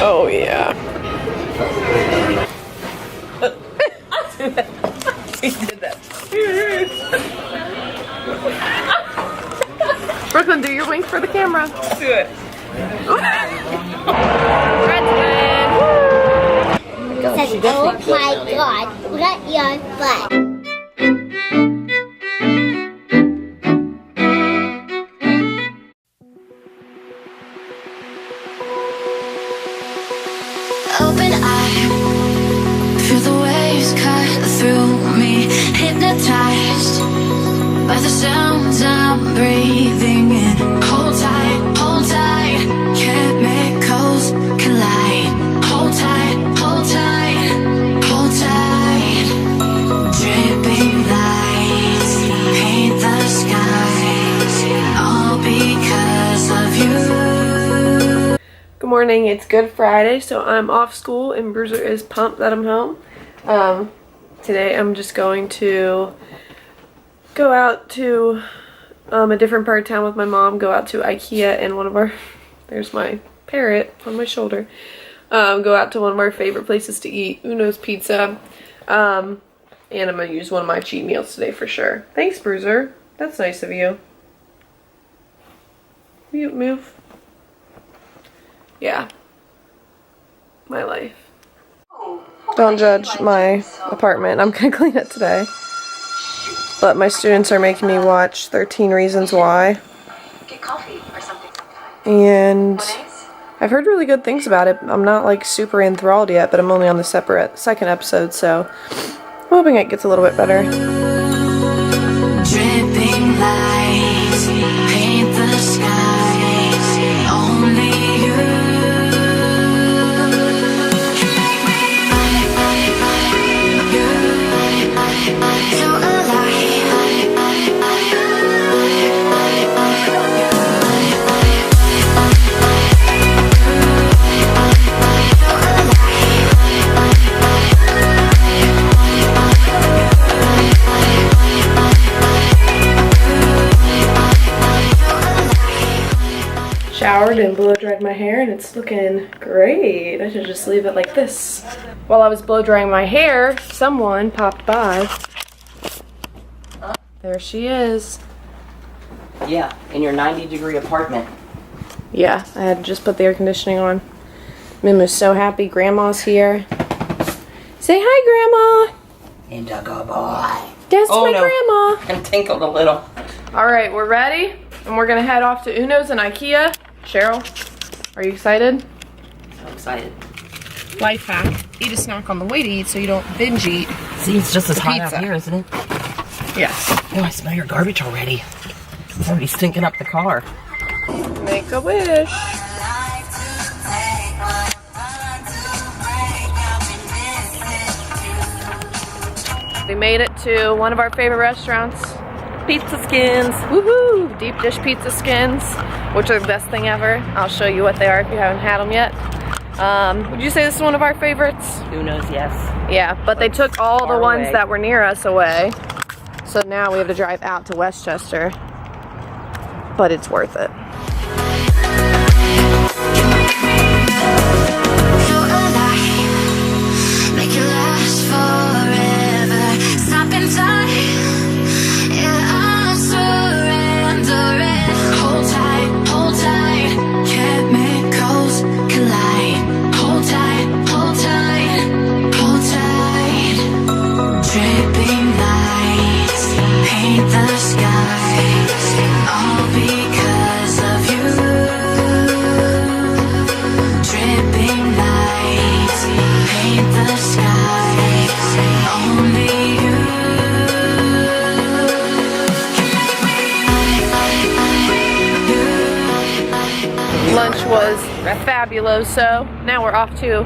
Oh yeah. He did that. Brooklyn, do your wink for the camera. Do it. Says, oh my god, let your butt. Open eye, feel the waves cut through me, hypnotized by the sounds I'm breathing in. Hold tight, chemicals collide. Hold tight, hold tight, hold tight. Dripping lights paint the skies, all because of you. Good morning, it's Good Friday, so I'm off school and Bruiser is pumped that I'm home. Today I'm just going to go out to a different part of town with my mom, go out to IKEA and one of our, there's my parrot on my shoulder, go out to one of our favorite places to eat, Uno's Pizza, and I'm going to use one of my cheat meals today for sure. Thanks, Bruiser. That's nice of you. Will you move? Yeah. My life. Don't judge my apartment. I'm gonna clean it today. But my students are making me watch 13 Reasons Why. Get coffee or something. And I've heard really good things about it. I'm not like super enthralled yet, but I'm only on the second episode, so I'm hoping it gets a little bit better. Dripping lights paint the skies, only you. Showered and blow dried my hair and it's looking great. I should just leave it like this. While I was blow drying my hair, someone popped by. There she is. Yeah, in your 90-degree apartment. Yeah, I had to just put the air conditioning on. Mimu's so happy. Grandma's here. Say hi, Grandma. Indigo boy. That's Oh, my no. grandma. And tinkled a little. All right, we're ready. And we're gonna head off to Uno's and IKEA. Cheryl, are you excited? So excited. Life hack. Eat a snack on the way to eat so you don't binge eat. See, it's just as hot Pizza. out here, isn't it? Yes. Oh, I smell your garbage already. It's already stinking up the car. Make a wish. We made it to one of our favorite restaurants. Pizza Skins. Woohoo! Deep dish pizza skins, which are the best thing ever. I'll show you what they are if you haven't had them yet. Would you say this is one of our favorites? Who knows, yes. Yeah, but they took all the Far ones away. that were near us away. So now we have to drive out to Westchester. But it's worth it. Make it last forever. Stop in time. Yeah, I'm surrendering. Hold tight, chemicals collide. Hold tight, hold tight. Dripping lights paint the skies, all because of you. Dripping lights paint the skies, only you. Lunch was fabuloso. Now we're off to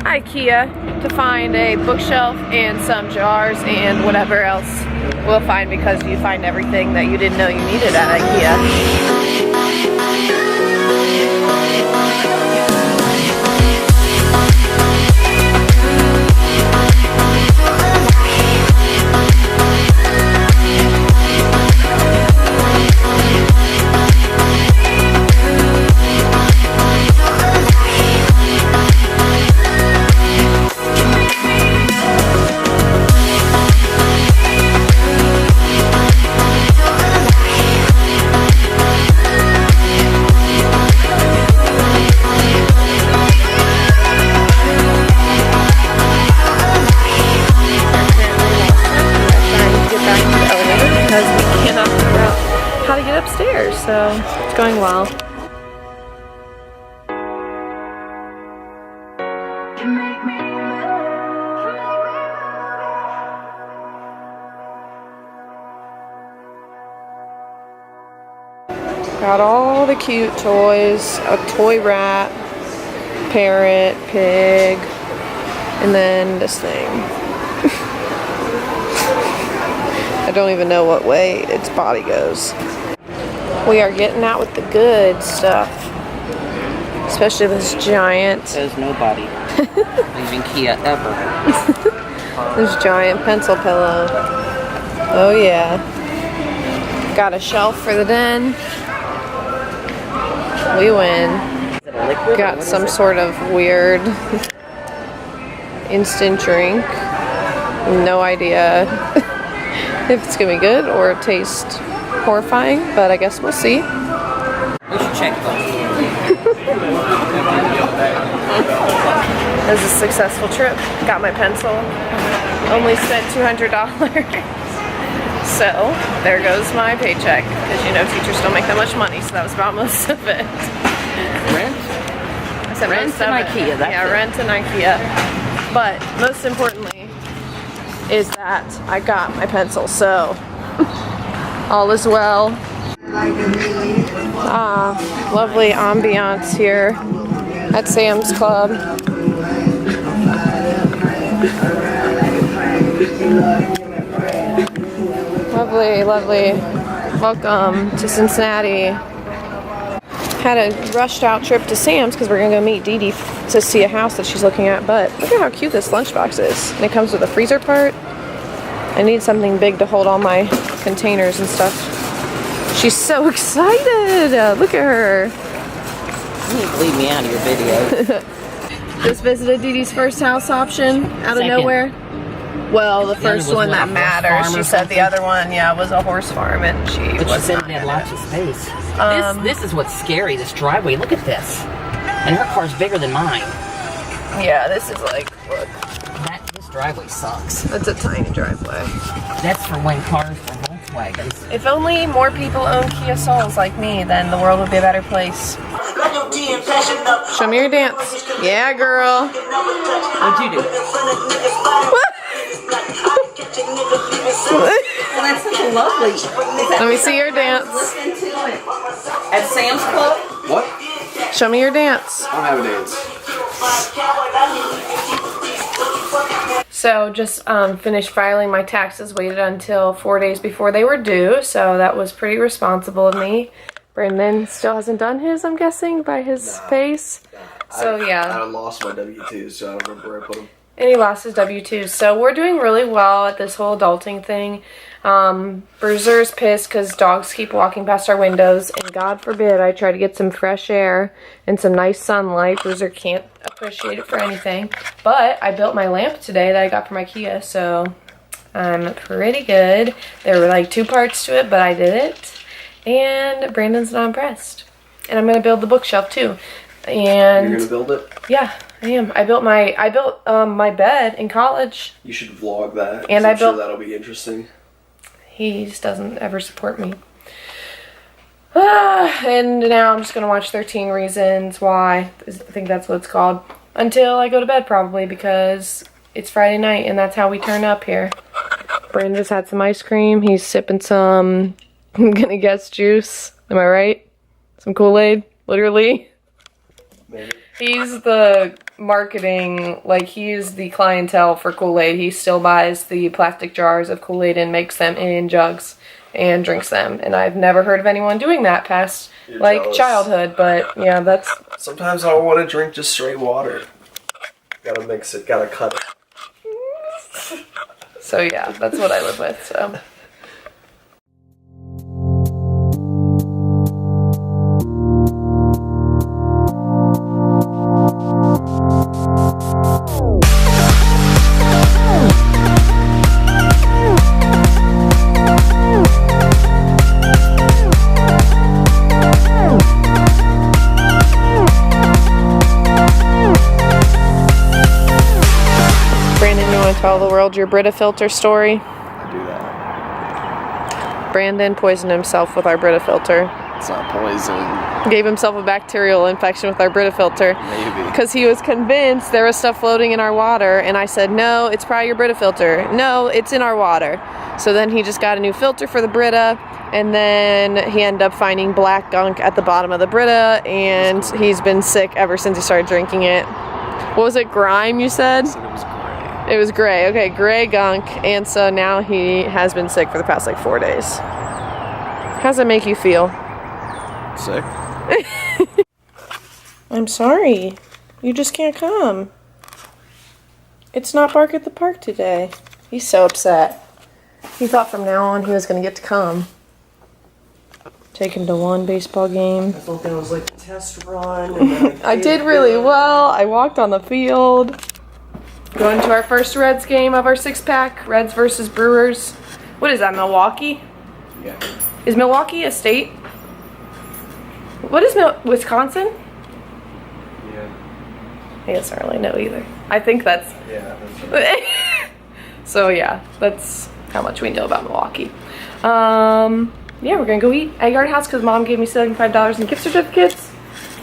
IKEA to find a bookshelf and some jars and whatever else we'll find, because you find everything that you didn't know you needed at IKEA. Got all the cute toys, a toy rat, parrot, pig, and then this thing. I don't even know what way its body goes. We are getting out with the good stuff. Especially this giant. Says nobody. Leaving IKEA ever. This giant pencil pillow. Oh yeah. Got a shelf for the den. We win. Got some sort of weird instant drink. No idea if it's gonna be good or taste horrifying, but I guess we'll see. We should check those. It was a successful trip. Got my pencil. Only spent $200. So there goes my paycheck, because you know teachers don't make that much money, so that was about most of it. Rent? I said Rent most and of it. IKEA, that's yeah, it. rent and IKEA. But most importantly is that I got my pencil, so all is well. Ah, lovely ambiance here at Sam's Club. Lovely, lovely. Welcome to Cincinnati. Had a rushed out trip to Sam's because we're gonna go meet Dee Dee to see a house that she's looking at, but look at how cute this lunchbox is. And it comes with a freezer part. I need something big to hold all my containers and stuff. She's so excited! Look at her. You need to leave me out of your video. Just visited Dee Dee's first house option out of Second. nowhere. Well, the first was one what, that a horse matters. farm or She said the something? other one, yeah, was a horse farm, and she But she was said not it had in lots it. of space. This is what's scary, this driveway. Look at this. And her car's bigger than mine. Yeah, this is like, look, This driveway sucks. that's a tiny driveway. That's for when cars were Volkswagens. If only more people own Kia Souls like me, then the world would be a better place. Show me your dance. Yeah, girl. What'd you do? Well, that's such a lovely. Let me see your dance. Listen to it. At Sam's Club? What? Show me your dance. I don't have a dance. So just finished filing my taxes, waited until 4 days before they were due, so that was pretty responsible of me. Brendan still hasn't done his, I'm guessing, by his pace. So yeah. I lost my W-2s, so I don't remember where I put them. And he lost his W-2s. So we're doing really well at this whole adulting thing. Bruiser's pissed because dogs keep walking past our windows. And God forbid I try to get some fresh air and some nice sunlight. Bruiser can't appreciate it for anything. But I built my lamp today that I got from IKEA. So I'm pretty good. There were like 2 parts to it, but I did it. And Brandon's not impressed. And I'm going to build the bookshelf too. And You're gonna build it? yeah, I am. I built my bed in college. You should vlog that. And I'm I built- sure that'll be interesting. He just doesn't ever support me. And now I'm just gonna watch 13 Reasons Why. I think that's what it's called. Until I go to bed probably, because it's Friday night and that's how we turn up here. Brandon just had some ice cream. He's sipping some, I'm gonna guess, juice. Am I right? Some Kool-Aid, literally. Maybe. He's the marketing, like he is the clientele for Kool-Aid. He still buys the plastic jars of Kool-Aid and makes them in jugs and drinks them. And I've never heard of anyone doing that past You're like jealous. childhood, but yeah, that's Sometimes I want to drink just straight water. Gotta mix it, gotta cut it. so yeah, that's what I live with, so. Brandon, you want to tell the world your Brita filter story? I do that. Brandon poisoned himself with our Brita filter. It's not poison. Gave himself a bacterial infection with our Brita filter. Maybe. Because he was convinced there was stuff floating in our water, and I said, no, it's probably your Brita filter. No, it's in our water. So then he just got a new filter for the Brita, and then he ended up finding black gunk at the bottom of the Brita, and he's been sick ever since he started drinking it. What was it, grime you said? I said it was gray. It was gray. Okay, gray gunk, and so now he has been sick for the past like 4 days. How does that make you feel? Sick. I'm sorry. You just can't come. It's not Bark at the Park today. He's so upset. He thought from now on he was going to get to come. Take him to one baseball game. I thought that was like a test run. And then I did really well. I walked on the field. Going to our first Reds game of our 6-pack. Reds versus Brewers. What is that, Milwaukee? Yeah. Is Milwaukee a state? What is Wisconsin? Yeah. I guess I don't really know either. I think that's... Yeah, that's right. So yeah, that's how much we know about Milwaukee. Yeah, we're gonna go eat at Yard House because Mom gave me $75 in gift certificates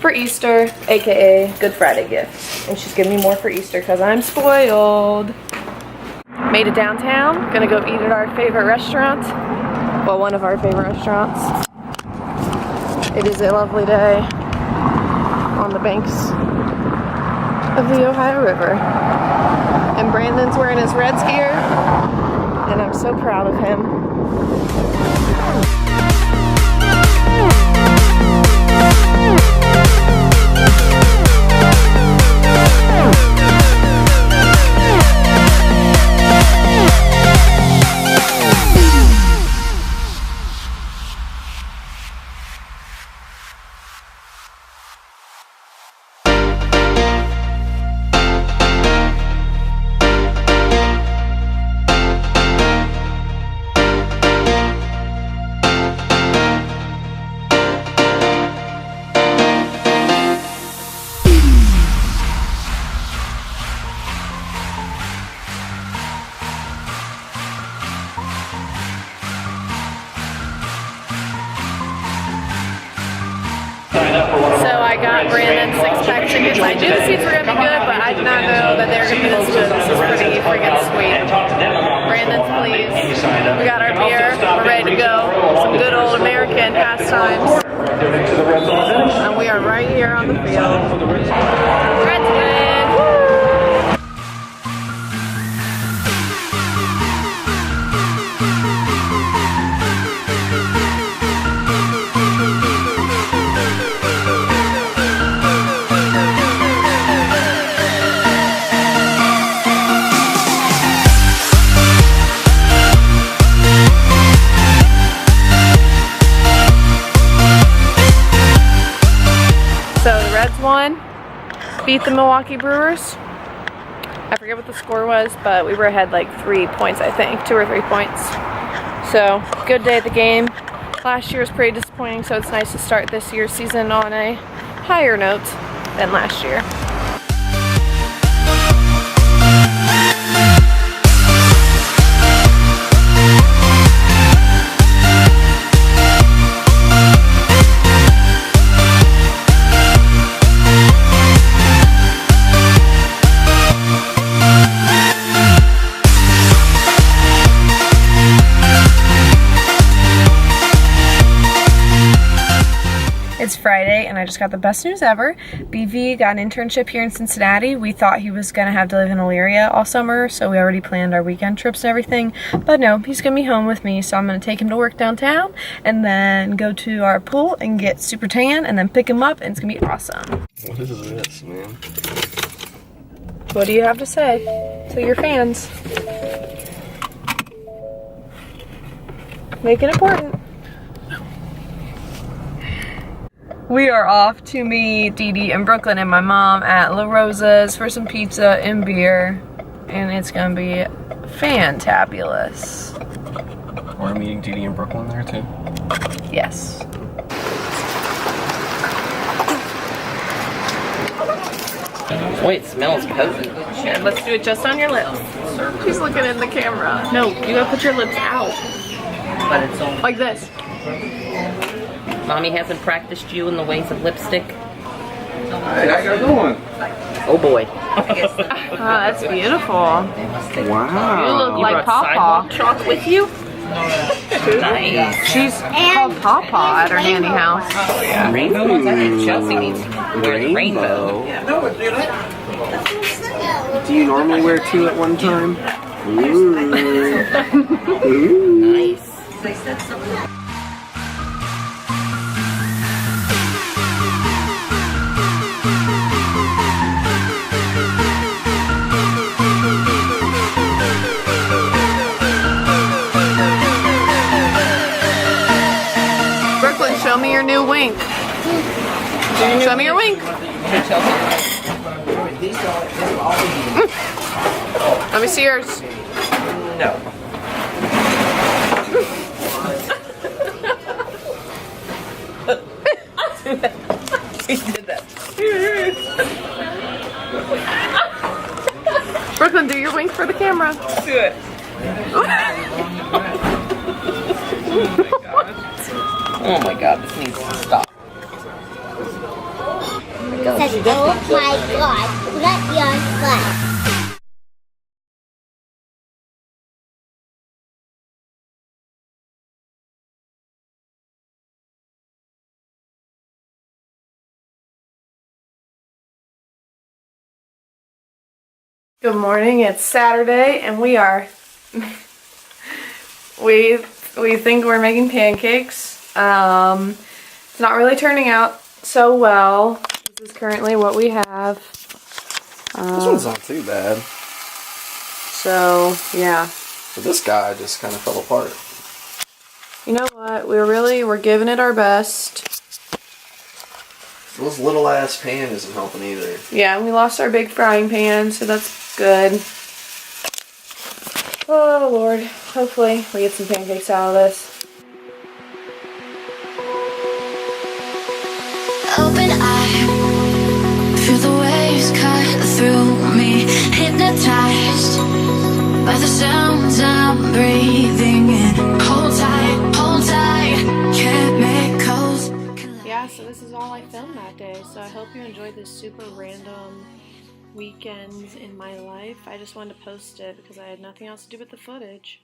for Easter, aka Good Friday gifts. And she's giving me more for Easter because I'm spoiled. Made it downtown. Gonna go eat at our favorite restaurant. Well, one of our favorite restaurants. It is a lovely day on the banks of the Ohio River. And Brandon's wearing his Reds gear, and I'm so proud of him. So I got Brandon 6-pack tickets. I knew the seats were going to be good, but I did not know that they were going to be this good. This is pretty freaking sweet. Brandon's pleased. We got our beer. We're ready to go. Some good old American pastimes. And we are right here on the field. Reds win! Woo! So the Reds won, beat the Milwaukee Brewers. I forget what the score was, but we were ahead like 3 points, I think, 2 or 3 points. So good day at the game. Last year was pretty disappointing, so it's nice to start this year's season on a higher note than last year. It's Friday and I just got the best news ever. BV got an internship here in Cincinnati. We thought he was gonna have to live in Elyria all summer, so we already planned our weekend trips and everything. But no, he's gonna be home with me, so I'm gonna take him to work downtown and then go to our pool and get super tan and then pick him up, and it's gonna be awesome. What is this, man? What do you have to say to your fans? Make it important. We are off to meet Dee Dee and Brooklyn and my mom at La Rosa's for some pizza and beer, and it's gonna be fantabulous. We're meeting Dee Dee in Brooklyn there too? Yes. Wait, it smells potent. Here, let's do it just on your lips. She's looking in the camera. No, you gotta put your lips out. But it's on. Like this. Mommy hasn't practiced you in the ways of lipstick. Hey, how you doing? Oh boy. Oh, that's beautiful. Wow. You look You like brought sidewalk Pawpaw. chalk with you? Nice. She's called Pawpaw at her nanny house. Oh yeah. Rainbow ones. I think Chelsea needs to wear the rainbow. Do you normally wear 2 at one time? Nice. Brooklyn, show me your new wink. Show me your wink. Let me see yours. No. She did that. Brooklyn, do your wink for the camera. Do it. Oh my god, this needs to stop. Says, oh my god, look at your butt. Good morning. It's Saturday, and we are we think we're making pancakes. It's not really turning out so well. This is currently what we have. This one's not too bad. So yeah. But this guy just kind of fell apart. You know what? We're giving it our best. This little ass pan isn't helping either. Yeah, we lost our big frying pan, so that's good. Oh Lord. Hopefully we get some pancakes out of this. Open eye, feel the waves cut through me. Hypnotized by the sounds I'm breathing in. Hold tight, chemicals. Yeah, so this is all I filmed that day. So I hope you enjoyed this super random weekend in my life. I just wanted to post it because I had nothing else to do with the footage.